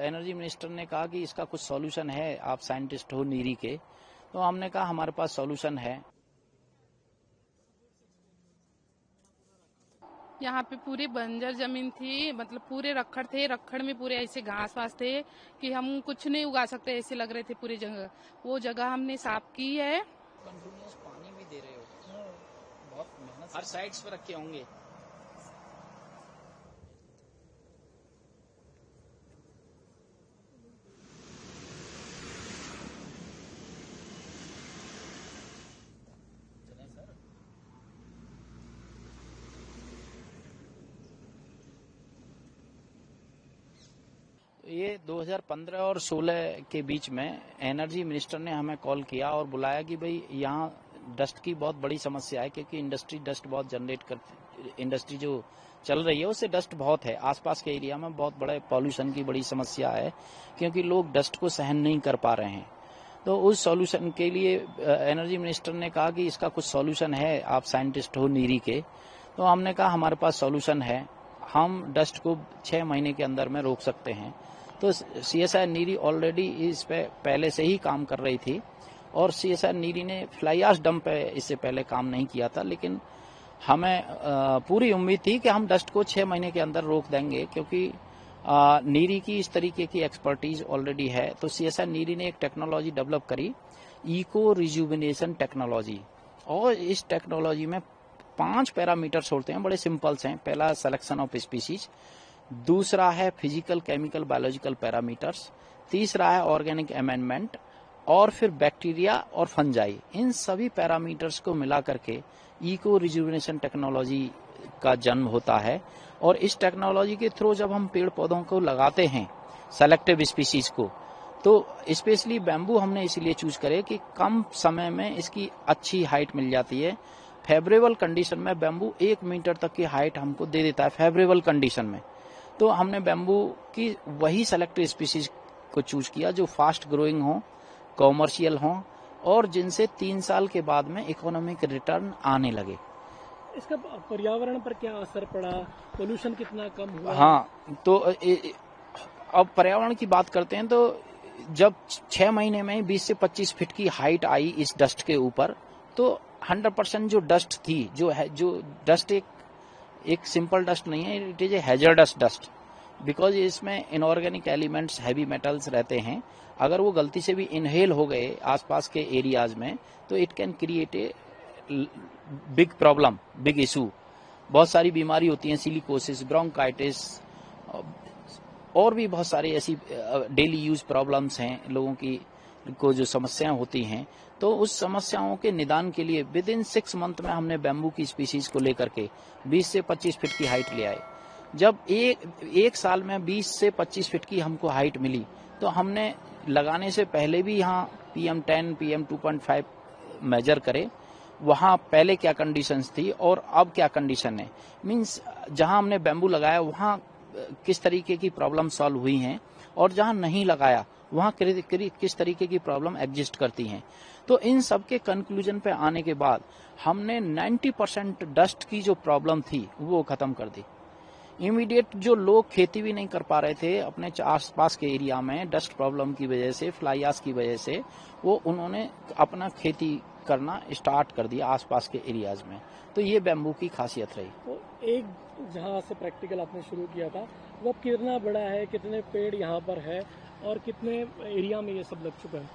Energy minister ने कहा कि इसका कुछ सॉल्यूशन है, आप साइंटिस्ट हो नीरी के, तो हमने कहा हमारे पास सॉल्यूशन है। यहाँ पे पूरी बंजर जमीन थी, मतलब पूरे रखड़ थे, रखड़ में पूरे ऐसे घास वास थे कि हम कुछ नहीं उगा सकते, ऐसे लग रहे थे पूरी जगह। वो जगह हमने साफ की है। कंटिन्यूअस पानी भी दे रहे हो, बहुत मेहनत हर साइड्स पे रखे होंगे। ये 2015 और 16 के बीच में एनर्जी मिनिस्टर ने हमें कॉल किया और बुलाया कि भाई यहाँ डस्ट की बहुत बड़ी समस्या है, क्योंकि इंडस्ट्री डस्ट बहुत जनरेट करती, इंडस्ट्री जो चल रही है उससे डस्ट बहुत है। आसपास के एरिया में बहुत बड़े पॉल्यूशन की बड़ी समस्या है, क्योंकि लोग डस्ट को सहन नहीं कर पा रहे हैं। तो उस सॉल्यूशन के लिए एनर्जी मिनिस्टर ने कहा कि इसका कुछ सॉल्यूशन है, आप साइंटिस्ट हो नीरी के, तो हमने कहा हमारे पास सॉल्यूशन है, हम डस्ट को 6 महीने के अंदर में रोक सकते हैं। तो सीएसआई नीरी ऑलरेडी इस पे पहले से ही काम कर रही थी, और सीएसआई नीरी ने फ्लाई एश डंप पे इससे पहले काम नहीं किया था, लेकिन हमें पूरी उम्मीद थी कि हम डस्ट को 6 महीने के अंदर रोक देंगे, क्योंकि नीरी की इस तरीके की एक्सपर्टीज ऑलरेडी है। तो सीएसआई नीरी ने एक टेक्नोलॉजी डेवलप करी, इको रिजुविनेशन टेक्नोलॉजी, और इस टेक्नोलॉजी में 5 पैरामीटर्स होते हैं, बड़े सिंपल्स हैं। पहला सिलेक्शन ऑफ स्पीसीज, दूसरा है फिजिकल केमिकल बायोलॉजिकल पैरामीटर्स, तीसरा है ऑर्गेनिक अमेंडमेंट, और फिर बैक्टीरिया और फंजाई। इन सभी पैरामीटर्स को मिला करके इको रिजुविनेशन टेक्नोलॉजी का जन्म होता है। और इस टेक्नोलॉजी के थ्रू जब हम पेड़ पौधों को लगाते हैं, सेलेक्टिव स्पीसीज को, तो स्पेशली बैम्बू हमने इसलिए चूज करे कि कम समय में इसकी अच्छी हाइट मिल जाती है। फेवरेबल कंडीशन में बैम्बू 1 मीटर तक की हाइट हमको दे देता है फेवरेबल कंडीशन में। तो हमने बैम्बू की वही सेलेक्टिव स्पीसीज को चूज किया जो फास्ट ग्रोइंग हो, कॉमर्शियल हो, और जिनसे 3 साल के बाद में इकोनॉमिक रिटर्न आने लगे। इसका पर्यावरण पर क्या असर पड़ा, पोल्यूशन कितना कम हुआ? हाँ, तो अब पर्यावरण की बात करते हैं, तो जब 6 महीने में 20 से 25 फीट की हाइट आई इस डस्ट के ऊपर, तो 100% जो डस्ट थी, जो डस्ट एक सिंपल डस्ट नहीं है, it is a hazardous dust, because इसमें इनऑर्गेनिक एलिमेंट्स, हैवी मेटल्स रहते हैं। अगर वो गलती से भी इनहेल हो गए आसपास के एरियाज में, तो it can create a big problem, big issue. बहुत सारी बीमारी होती हैं, सिलिकोसिस, ब्रोंकाइटिस, और भी बहुत सारी ऐसी डेली यूज प्रॉब्लम्स हैं लोगों की को जो समस्याएं होती हैं। तो उस समस्याओं के निदान के लिए विद इन 6 मंथ में हमने बैम्बू की स्पीसीज को लेकर के 20 से 25 फीट की हाइट ले आए। जब एक साल में 20 से 25 फीट की हमको हाइट मिली, तो हमने लगाने से पहले भी यहाँ PM10, PM2.5 मेजर करे, वहाँ पहले क्या कंडीशंस थी और अब क्या कंडीशन है। मीन्स जहाँ हमने बैम्बू लगाया वहाँ किस तरीके की प्रॉब्लम सॉल्व हुई हैं, और जहाँ नहीं लगाया वहाँ किस तरीके की प्रॉब्लम एग्जिस्ट करती हैं। तो इन सब के कंक्लूजन पे आने के बाद हमने 90% डस्ट की जो प्रॉब्लम थी वो खत्म कर दी। इमीडिएट जो लोग खेती भी नहीं कर पा रहे थे अपने आसपास के एरिया में डस्ट प्रॉब्लम की वजह से, फ्लाई एश की वजह से, वो उन्होंने अपना खेती करना स्टार्ट कर दिया आसपास के एरियाज में। तो ये बैम्बू की खासियत रही। तो एक जहाँ से प्रैक्टिकल आपने शुरू किया था, वो कितना बड़ा है, कितने पेड़ यहाँ पर है और कितने एरिया में ये सब लग चुका है?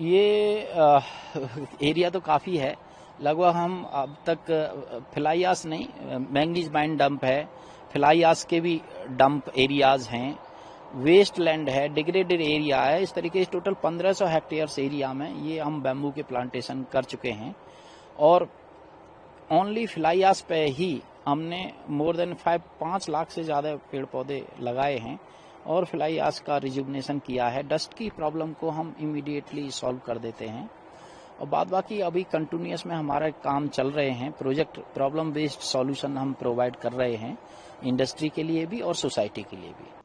ये एरिया तो काफ़ी है। लगभग हम अब तक फ्लाई एश नहीं, मैंगनीज माइन डंप है, फ्लाई एश के भी डंप एरियाज हैं, वेस्ट लैंड है, डिग्रेडेड एरिया है। इस तरीके से टोटल 1500 हेक्टेयर्स एरिया में ये हम बैम्बू के प्लांटेशन कर चुके हैं। और ओनली फ्लाई एश पे ही हमने मोर देन 5 लाख से ज़्यादा पेड़ पौधे लगाए हैं और फ्लाई एश का रिजुविनेशन किया है। डस्ट की प्रॉब्लम को हम इमीडिएटली सॉल्व कर देते हैं। और बाद बाकी अभी कंटिन्यूस में हमारा काम चल रहे हैं, प्रोजेक्ट प्रॉब्लम बेस्ड सॉल्यूशन हम प्रोवाइड कर रहे हैं इंडस्ट्री के लिए भी और सोसाइटी के लिए भी।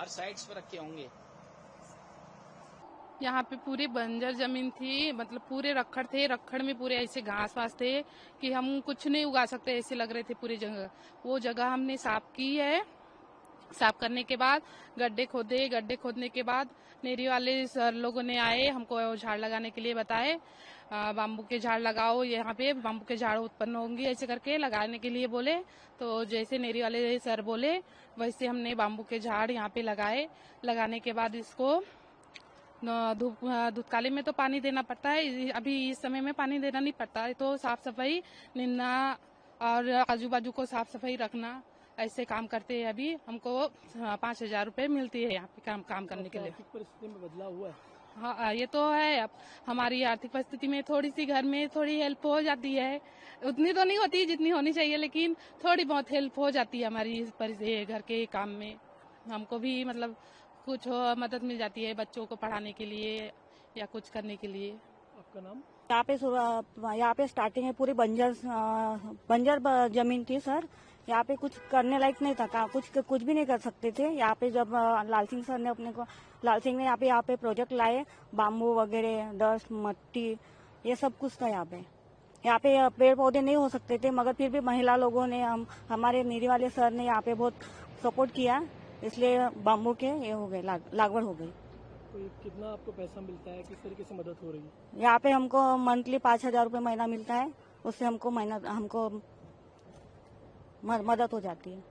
हर साइड्स पर रखे होंगे। यहाँ पे पूरी बंजर जमीन थी, मतलब पूरे रखड़ थे, रखड़ में पूरे ऐसे घास वास थे कि हम कुछ नहीं उगा सकते ऐसे लग रहे थे पूरी जगह। वो जगह हमने साफ की है। साफ करने के बाद गड्ढे खोदे, गड्ढे खोदने के बाद नेरी वाले सर लोगों ने आए, हमको झाड़ लगाने के लिए बताए, बाम्बू के झाड़ लगाओ, यहाँ पे बाम्बू के झाड़ उत्पन्न होंगे ऐसे करके लगाने के लिए बोले। तो जैसे नेरी वाले सर बोले वैसे हमने बाम्बू के झाड़ यहाँ पे लगाए। लगाने के बाद इसको धूपकाली में तो पानी देना पड़ता है, अभी इस समय में पानी देना नहीं पड़ता है। तो साफ सफाई निन्ना और आजू बाजू को साफ सफाई रखना, ऐसे काम करते हैं। अभी हमको 5,000 रुपए मिलती है यहाँ पे काम करने के लिए। आर्थिक परिस्थिति में बदलाव हुआ है? हाँ, ये तो है। अब हमारी आर्थिक परिस्थिति में थोड़ी सी घर में थोड़ी हेल्प हो जाती है, उतनी तो नहीं होती जितनी होनी चाहिए, लेकिन थोड़ी बहुत हेल्प हो जाती है हमारी घर के काम में। हमको भी मतलब कुछ मदद मिल जाती है बच्चों को पढ़ाने के लिए या कुछ करने के लिए। आपका नाम? यहाँ पे स्टार्टिंग में पूरी बंजर जमीन थी सर। यहाँ पे कुछ करने लायक नहीं था, कुछ भी नहीं कर सकते थे। यहाँ पे जब लाल सिंह सर ने लाल सिंह ने यहाँ पे प्रोजेक्ट लाए, बाम्बू वगैरह, डस्ट, मट्टी, ये सब कुछ था यहाँ पे पेड़ पौधे नहीं हो सकते थे, मगर फिर भी महिला लोगों ने हमारे नेरी वाले सर ने यहाँ पे बहुत सपोर्ट किया, इसलिए बाम्बू के ये हो गए, लागवड़ हो गई। तो कितना आपको पैसा मिलता है, किस तरीके से मदद हो रही है? यहाँ पे हमको मंथली 5,000 रुपये महीना मिलता है, उससे हमको मदद हो जाती है।